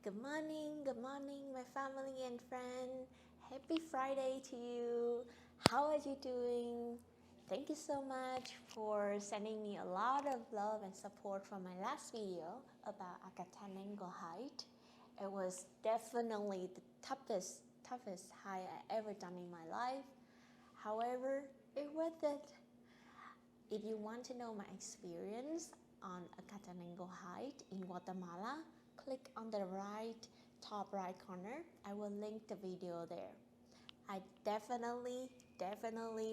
Good morning, my family and friend. Happy Friday to you. How are you doing? Thank you so much for sending me a lot of love and support from my last video about unconditional height. It was definitely the toughest hike I ever done in my life. However, it worth it. If you want to know my experience on unconditional height in Guatemala, click on the top right corner. I will link the video there. I definitely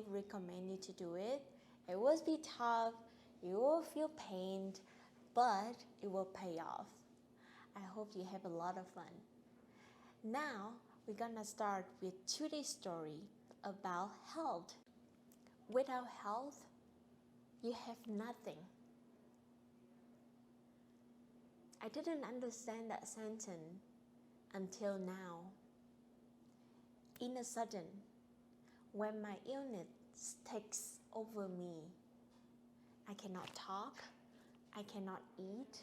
recommend you to do it. It will be tough, you will feel pain, but it will pay off. I hope you have a lot of fun. Now, we're gonna start with today's story about health. Without health, you have nothing. I didn't understand that sentence until now. In a sudden, when my illness takes over me, I cannot talk, I cannot eat,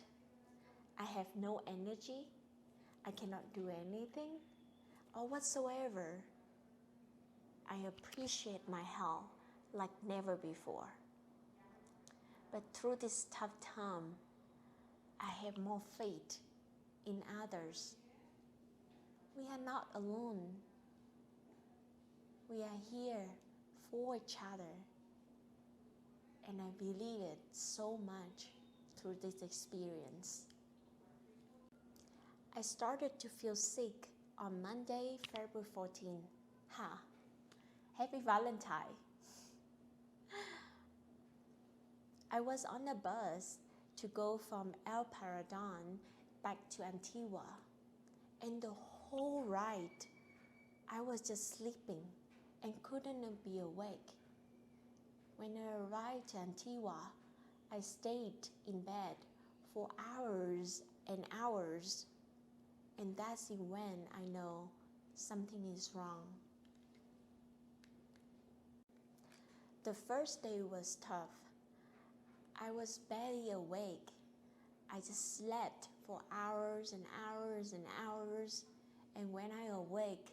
I have no energy, I cannot do anything or whatsoever. I appreciate my health like never before. But through this tough time, I have more faith in others. We are not alone. We are here for each other. And I believe it so much through this experience. I started to feel sick on Monday, February 14. Happy Valentine. I was on a bus to go from El Paradon back to Antigua, and the whole ride I was just sleeping and couldn't be awake. When I arrived to Antigua, I stayed in bed for hours and hours, and that's when I know something is wrong. The first day was tough. I was barely awake. I just slept for hours and hours and hours, and when I awake,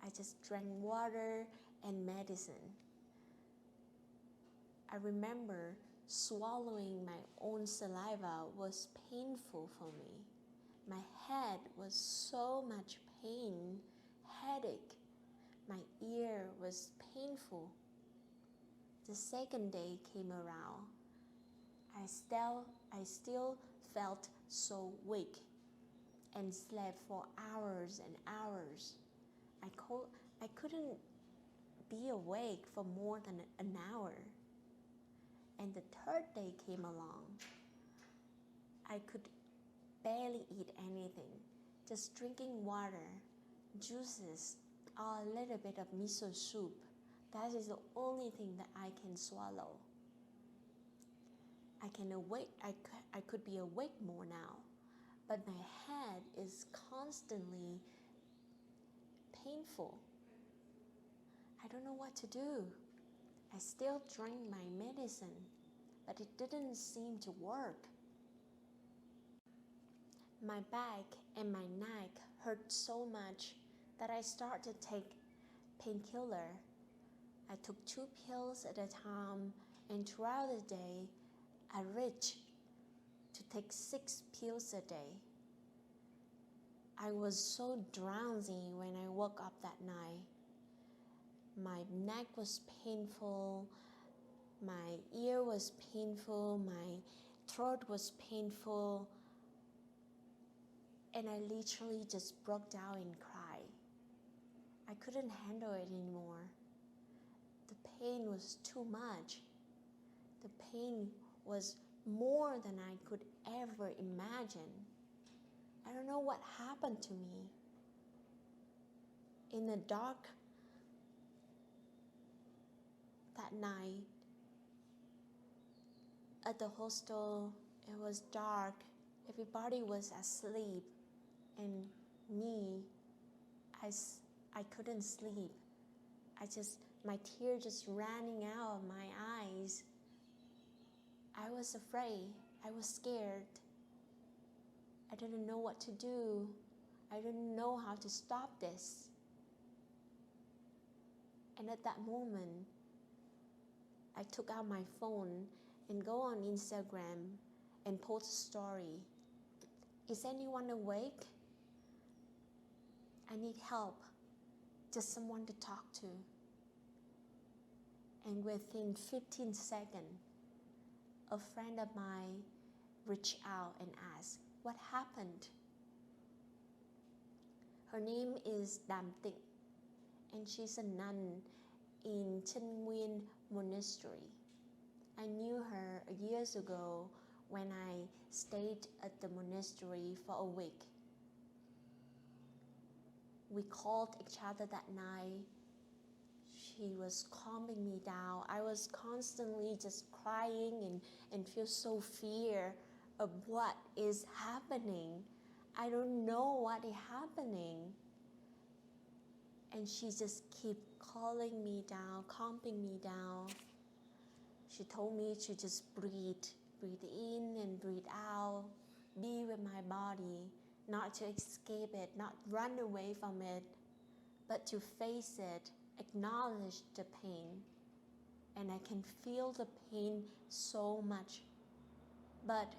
I just drank water and medicine. I remember swallowing my own saliva was painful for me. My head was so much pain, headache. My ear was painful. The second day came around. I still felt so weak and slept for hours and hours. I couldn't be awake for more than an hour. And the third day came along. I could barely eat anything, just drinking water, juices, or a little bit of miso soup. That is the only thing that I can swallow. I could be awake more now, but my head is constantly painful. I don't know what to do. I still drank my medicine, but it didn't seem to work. My back and my neck hurt so much that I started to take painkiller. I took 2 pills at a time, and throughout the day, I reached to take 6 pills a day. I was so drowsy when I woke up that night. My neck was painful, my ear was painful, my throat was painful, and I literally just broke down and cried. I couldn't handle it anymore. The pain was too much. The pain was more than I could ever imagine. I don't know what happened to me. In the dark that night, at the hostel, it was dark. Everybody was asleep, and me, I couldn't sleep. My tears just running out of my eyes. I was afraid. I was scared. I didn't know what to do. I don't know how to stop this. And at that moment, I took out my phone and go on Instagram and post a story. Is anyone awake? I need help. Just someone to talk to. And within 15 seconds, a friend of mine reached out and asked, what happened? Her name is Dam Tịnh, and she's a nun in Chân Nguyên Monastery. I knew her years ago when I stayed at the monastery for a week. We called each other that night. She was calming me down. I was constantly just crying and feel so fear of what is happening. I don't know what is happening. And she just keep calling me down, calming me down. She told me to just breathe in and breathe out, be with my body, not to escape it, not run away from it, but to face it, acknowledge the pain. And I can feel the pain so much. But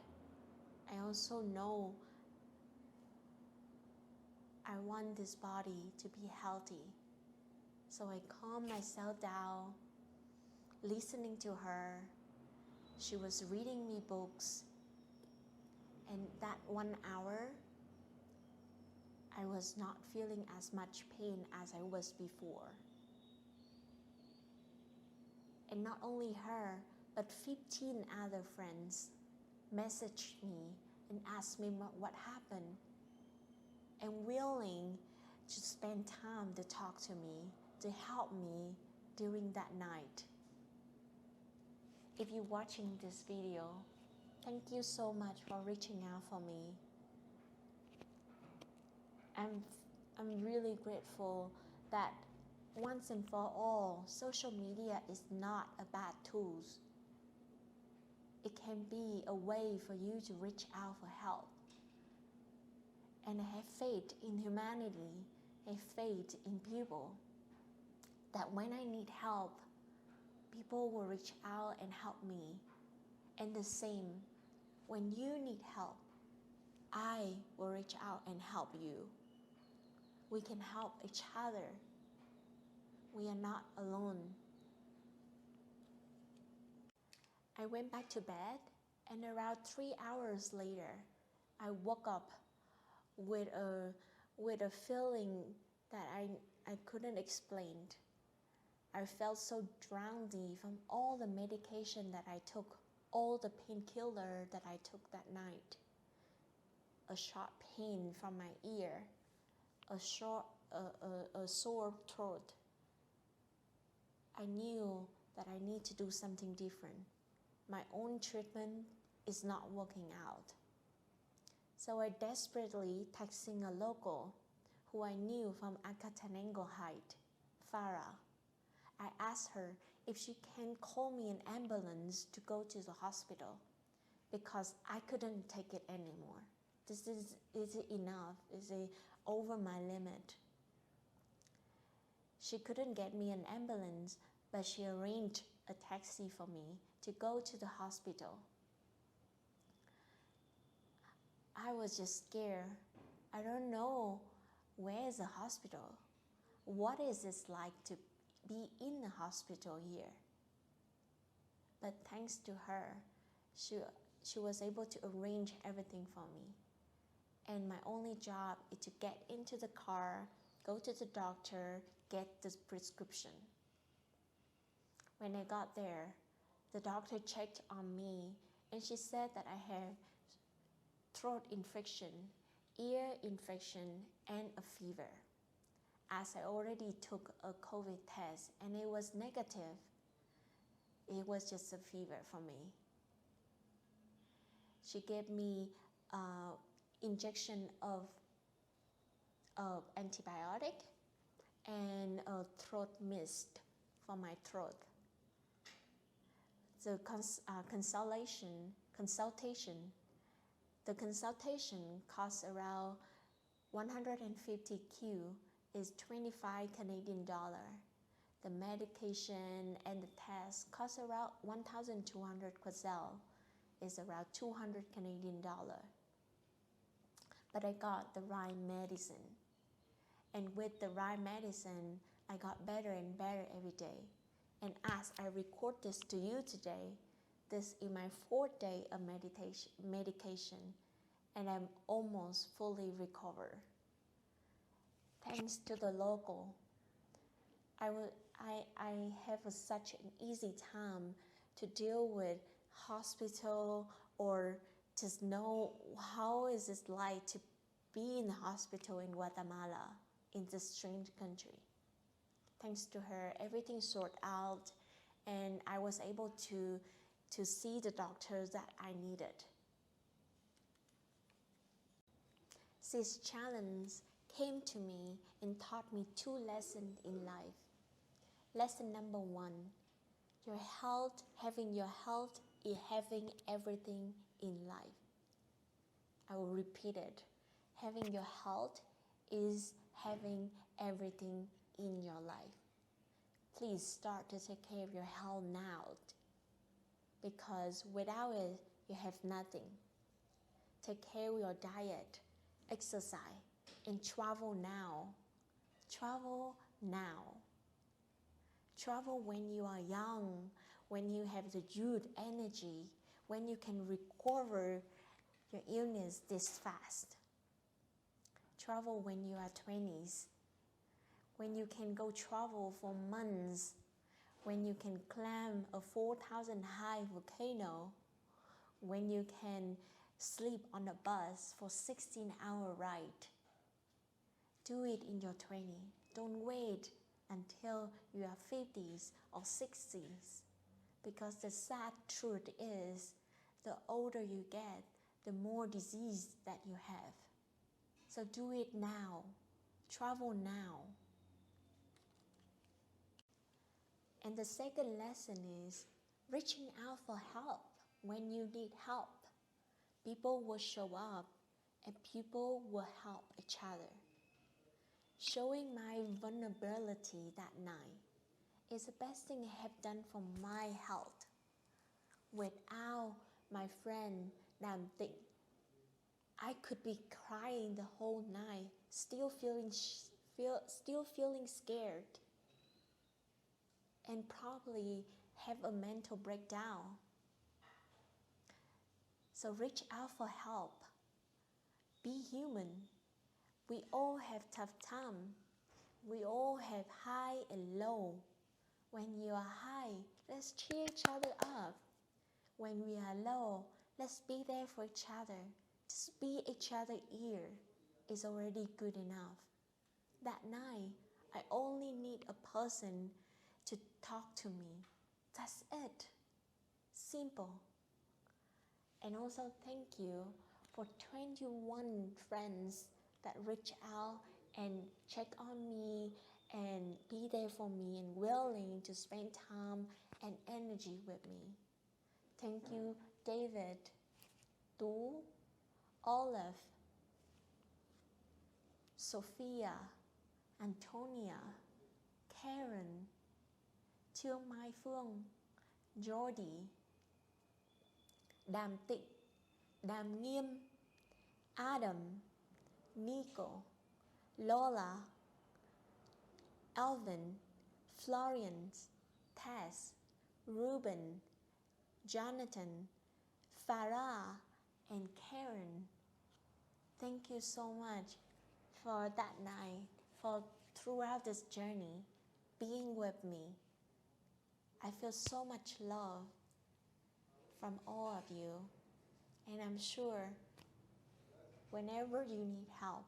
I also know I want this body to be healthy. So I calm myself down, listening to her. She was reading me books. And that 1 hour, I was not feeling as much pain as I was before. And not only her, but 15 other friends messaged me and asked me what happened, and willing to spend time to talk to me, to help me during that night. If you're watching this video, thank you so much for reaching out for me. I'm really grateful that once and for all, social media is not a bad tool. It can be a way for you to reach out for help. And I have faith in humanity, I have faith in people, that when I need help, people will reach out and help me. And the same, when you need help, I will reach out and help you. We can help each other. We are not alone. I went back to bed, and around 3 hours later, I woke up with a feeling that I couldn't explain. I felt so drowsy from all the medication that I took, all the painkiller that I took that night. A sharp pain from my ear, a sore throat. I knew that I need to do something different. My own treatment is not working out. So I desperately texting a local who I knew from Akatanengo Height, Farah. I asked her if she can call me an ambulance to go to the hospital because I couldn't take it anymore. Is it enough? Is it over my limit? She couldn't get me an ambulance, but she arranged a taxi for me to go to the hospital. I was just scared. I don't know where is the hospital. What is it like to be in the hospital here? But thanks to her, she was able to arrange everything for me. And my only job is to get into the car, go to the doctor, get the prescription. When I got there, the doctor checked on me and she said that I had throat infection, ear infection, and a fever. As I already took a COVID test and it was negative, it was just a fever for me. She gave me injection of antibiotic and a throat mist for my throat. The consultation cost around 150Q is 25 Canadian dollar. The medication and the test cost around 1,200 Quetzal, is around 200 Canadian dollar. But I got the right medicine. And with the right medicine, I got better and better every day. And as I record this to you today, this is my 4th day of medication, and I'm almost fully recovered. Thanks to the local, I have such an easy time to deal with hospital, or just know how is it like to be in the hospital in Guatemala, in this strange country. Thanks to her, everything sorted out, and I was able to see the doctors that I needed. This challenge came to me and taught me 2 lessons in life. Lesson number 1, your health, having your health is having everything in life. I will repeat it. Having your health is having everything in your life. Please start to take care of your health now, because without it, you have nothing. Take care of your diet, exercise, and travel now. Travel now. Travel when you are young, when you have the youth energy, when you can recover your illness this fast. Travel when you are 20s, when you can go travel for months, when you can climb a 4,000 high volcano, when you can sleep on a bus for 16-hour ride. Do it in your 20s. Don't wait until you are 50s or 60s, because the sad truth is, the older you get, the more disease that you have. So do it now. Travel now. And the second lesson is reaching out for help when you need help. People will show up and people will help each other. Showing my vulnerability that night is the best thing I have done for my health. Without my friend Nam-Tịnh, I could be crying the whole night, still feeling scared, and probably have a mental breakdown. So reach out for help. Be human. We all have tough time. We all have high and low. When you are high, let's cheer each other up. When we are low, let's be there for each other. Just be each other's ear is already good enough. That night, I only need a person to talk to me. That's it. Simple. And also thank you for 21 friends that reach out and check on me and be there for me and willing to spend time and energy with me. Thank you, David, Tú, Olive, Sophia, Antonia, Karen, Trương Mai Phương, Jordy, Đàm Tịnh, Đàm Nghiêm, Adam, Nico, Lola, Alvin, Florian, Tess, Ruben, Jonathan, Farah, and Karen. Thank you so much for that night, for throughout this journey, being with me. I feel so much love from all of you, and I'm sure whenever you need help,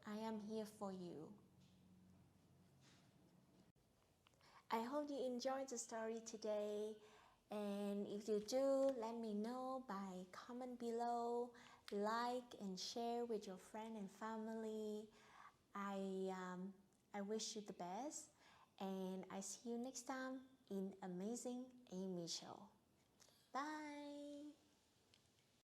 I am here for you. I hope you enjoyed the story today, and if you do, let me know by comment below, like and share with your friend and family. I wish you the best, and I see you next time in Amazing Amy Show. Bye!